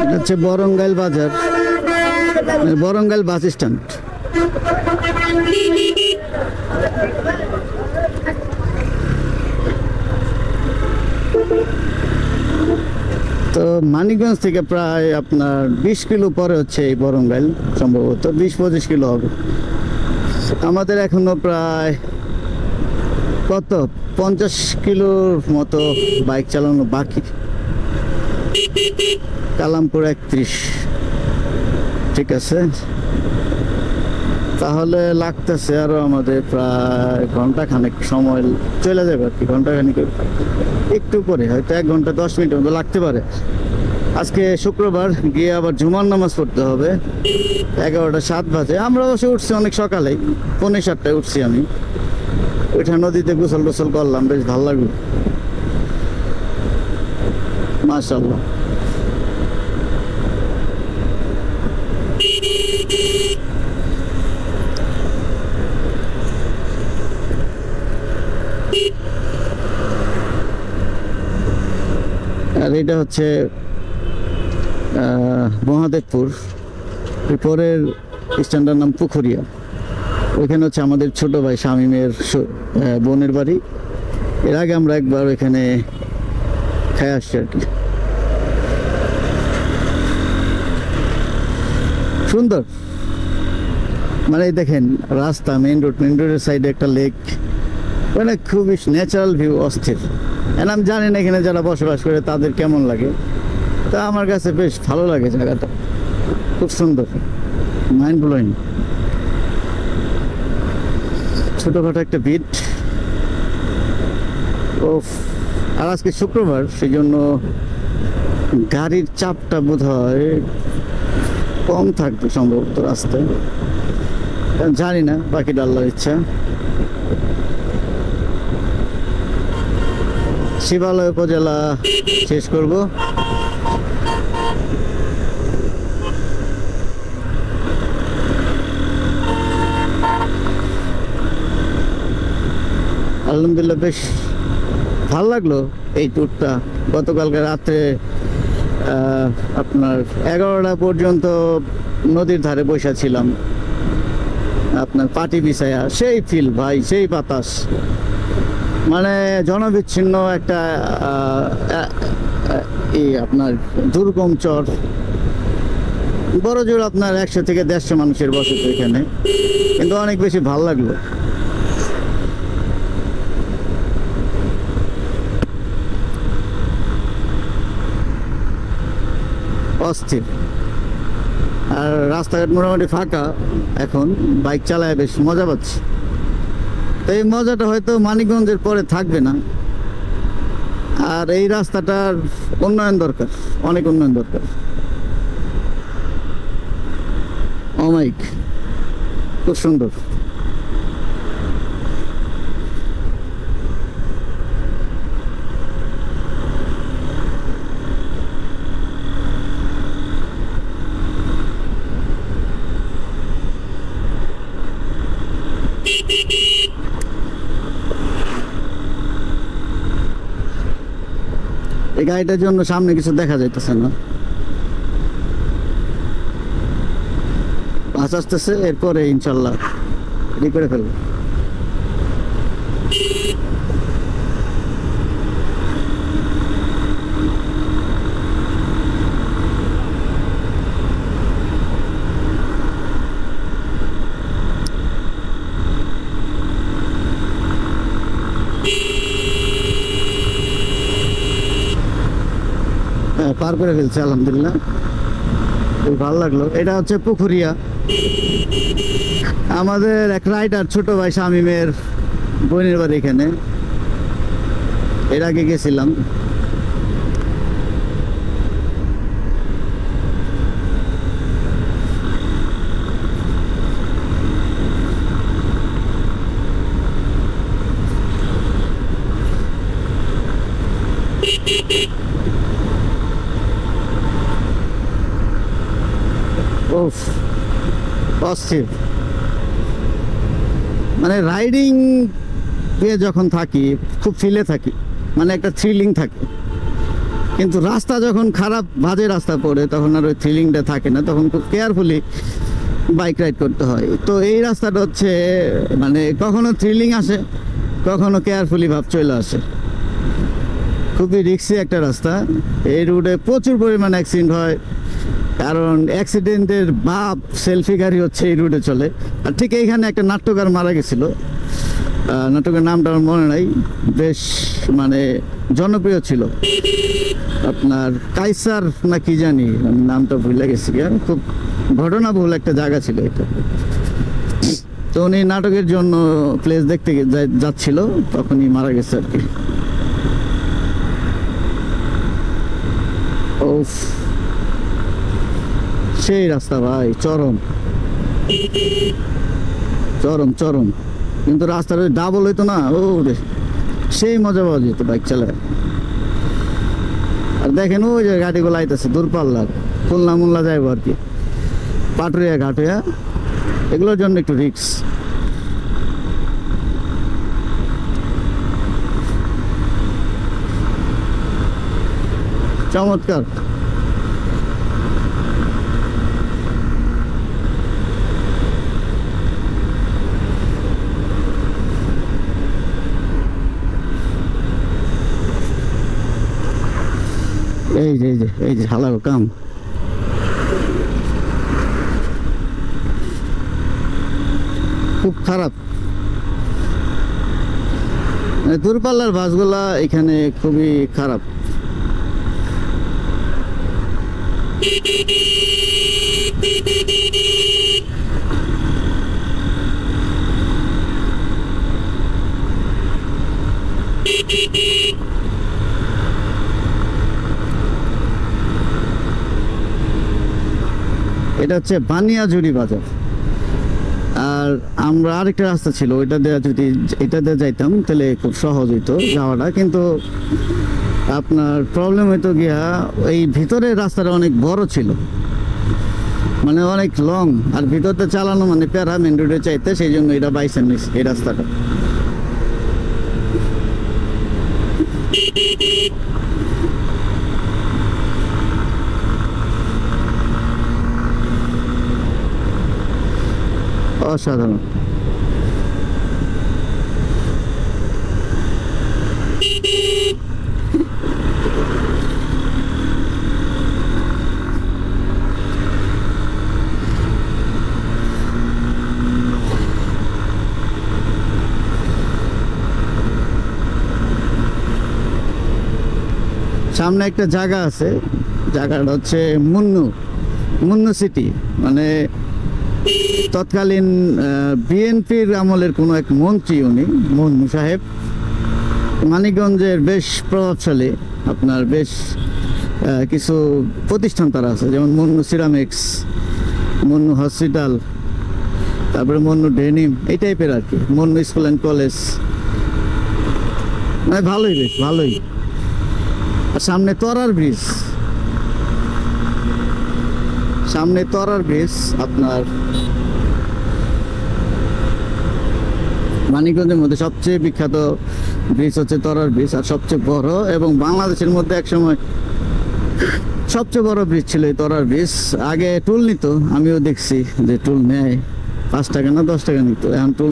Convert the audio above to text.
এটা হচ্ছে বরঙ্গাইল বাজার, বরঙ্গাইল বাস স্ট্যান্ড। তো মানিকগঞ্জ থেকে প্রায় আপনার 20 কিলো পরে হচ্ছে এই বরঙ্গাইল, সম্ভবত 20-25 কিলো হবে। আমাদের এখনো প্রায় কত 50 কিলোর মতো বাইক চালানো বাকি। কালামপুর 31, ঠিক আছে। তাহলে লাগতেছে আরো আমাদের প্রায় ঘন্টাখানেক সময় চলে যাবে আর কি, ঘন্টাখানেক একটু করে, হয়তো 1 ঘন্টা 10 মিনিটের মতো লাগতে পারে। আজকে শুক্রবার, গিয়ে আবার জুমার নামাজ পড়তে হবে। 11টা 7 বাজে। আমরা অবশ্য উঠছি অনেক সকালেই, 6:45 উঠছি আমি। ওইটা নদীতে গোসল টোসল করলাম, বেশ ভালো লাগলো, মাশাআল্লাহ। আর এটা হচ্ছে মহাদেবপুর, পরের স্ট্যান্ডের নাম পুখুরিয়া। ওইখানে হচ্ছে আমাদের ছোট ভাই শামীমের বোনের বাড়ি। এর আগে আমরা একবার এখানে খাই আসছি আর কি। সুন্দর, মানে দেখেন রাস্তা, মেইন রোডের সাইডে একটা লেক, মানে খুবই ন্যাচারাল ভিউ, অস্থির। আর আমি জানি না এখানে যারা বসবাস করে তাদের কেমন লাগে, তা আমার কাছে বেশ ভালো লাগে জায়গাটা, খুব সুন্দর, মাইন্ড ব্লোয়িং। ছোটখাটো একটা বিট। ও, আর আজকে শুক্রবার, সেই জন্য গাড়ির চাপটা বোধ হয় কম থাকবে সম্ভবত রাস্তায়, জানি না, বাকিটা আল্লাহর ইচ্ছা। শিবালয় উপজেলা শেষ করব। আলহামদুলিল্লাহ বেশ ভালো লাগলো এই ট্যুরটা। গতকালকে রাত্রে আপনার 11টা পর্যন্ত নদীর ধারে বসে ছিলাম, আপনার পাটি বিছায়া, সেই ফিল ভাই, সেই বাতাস, মানে জনবিচ্ছিন্ন একটা আপনার দুর্গম চর, বড় জোর আপনার 100 থেকে 150 মানুষের বসত এখানে, কিন্তু অনেক বেশি ভালো লাগলো। অস্থির। আর রাস্তাঘাট মোটামুটি ফাঁকা এখন, বাইক চালায় বেশ মজা পাচ্ছি। তো এই মজাটা হয়তো মানিকগঞ্জের পরে থাকবে না। আর এই রাস্তাটার উন্নয়ন দরকার, অনেক উন্নয়ন দরকার। অমাইক, খুব সুন্দর। এই গাড়িটার জন্য সামনে কিছু দেখা যাইতেছে না, বাস আসতেছে, এরপরে ইনশাল্লাহ রেডি করে ফেলবো। পার করে ফেলছে আলহামদুলিল্লাহ, খুব ভালো লাগলো। এটা হচ্ছে পুখুরিয়া, আমাদের এক রাইডার ছোট ভাই শামীমের বোনের বাড়ি এখানে। এর আগে গেছিলাম। উফ, অস্থির। মানে রাইডিং দিয়ে যখন থাকি খুব ফিলে থাকি, মানে একটা থ্রিলিং থাকে। কিন্তু রাস্তা যখন খারাপ বাজে রাস্তা পড়ে তখন আর ওই থ্রিলিংটা থাকে না, তখন খুব কেয়ারফুলি বাইক রাইড করতে হয়। তো এই রাস্তাটা হচ্ছে মানে কখনো থ্রিলিং আসে, কখনো কেয়ারফুলি ভাব চলে আসে। খুবই রিস্কি একটা রাস্তা। এই রুটে প্রচুর পরিমাণে অ্যাক্সিডেন্ট হয়, কারণ অ্যাক্সিডেন্টের ভাব সেলফি গাড়ি হচ্ছে এই রুটে চলে। আর ঠিক এইখানে একটা নাট্যকার মারা গেছিল, নাটকের নামটা আমার মনে নাই, বেশ মানে জনপ্রিয় ছিল, আপনার কাইসার না কি জানি, আমি নামটা ভুলে গেছি। খুব ঘটনাবহুল একটা জায়গা ছিল এটা। তো উনি নাটকের জন্য প্লেস দেখতে যাচ্ছিল, তখনই মারা গেছে আর কি। ওফ, সেই রাস্তা ভাই, চরম চরম চরম। কিন্তু রাস্তাটা ডাবল হইতো না, ও রে, সেই মজা পাওয়া যেত বাইক চালায়। আর দেখেন ওই যে গাড়িগুলো আইতেছে দূরপাল্লার, খুলনা মুল্লা যাইবো আর কি, পাটুরিয়া ঘাটুয়া, এগুলোর জন্য একটু রিক্স। চমৎকার। এই যে হালার কাম, খুব খারাপ। দূরপাল্লার বাসগুলা এখানে খুবই খারাপ। এটা হচ্ছে বানিয়াজুরি বাজার। আর আমরা আরেকটা রাস্তা ছিল, ওইটা দিয়ে যদি এটা দিয়ে যাইতাম তাহলে খুব সহজ হইতো যাওয়াটা, কিন্তু আপনার প্রবলেম হইতো গিয়া এই ভিতরের রাস্তাটা অনেক বড় ছিল, মানে অনেক লং, আর ভিতরটা চালানো মানে প্যারা মেন রোডে চাইতে, সেই জন্য এটা বাইসেন নিছে এই রাস্তাটা। অসাধারণ। সামনে একটা জায়গা আছে, জায়গাটা হচ্ছে মুন্নু সিটি, মানে তৎকালীন বিএনপির আমলের কোনো এক মন্ত্রী উনি, মুন্নু সাহেব, মানিকগঞ্জের বেশ প্রভাবশালী, আপনার বেশ কিছু প্রতিষ্ঠান তারা আছে, যেমন মুন্নু সিরামিক্স, মুন্নু হসপিটাল, তারপরে মুন্নু ডেনিম, এই টাইপের আর কি, মুন্নু স্কুল অ্যান্ড কলেজ, মানে ভালোই, বেশ ভালোই। আর সামনে তরার ব্রিজ, আপনার মানিকগঞ্জের মধ্যে সবচেয়ে বিখ্যাত ব্রিজ হচ্ছে তরার ব্রিজ, আর সবচেয়ে বড়, এবং বাংলাদেশের মধ্যে একসময় সবচেয়ে বড় ব্রিজ ছিল এই তরার ব্রিজ। আগে টুল নিত, আমিও দেখছি যে টুল নেয়, 5 টাকা না 10 টাকা নিত, এখন টুল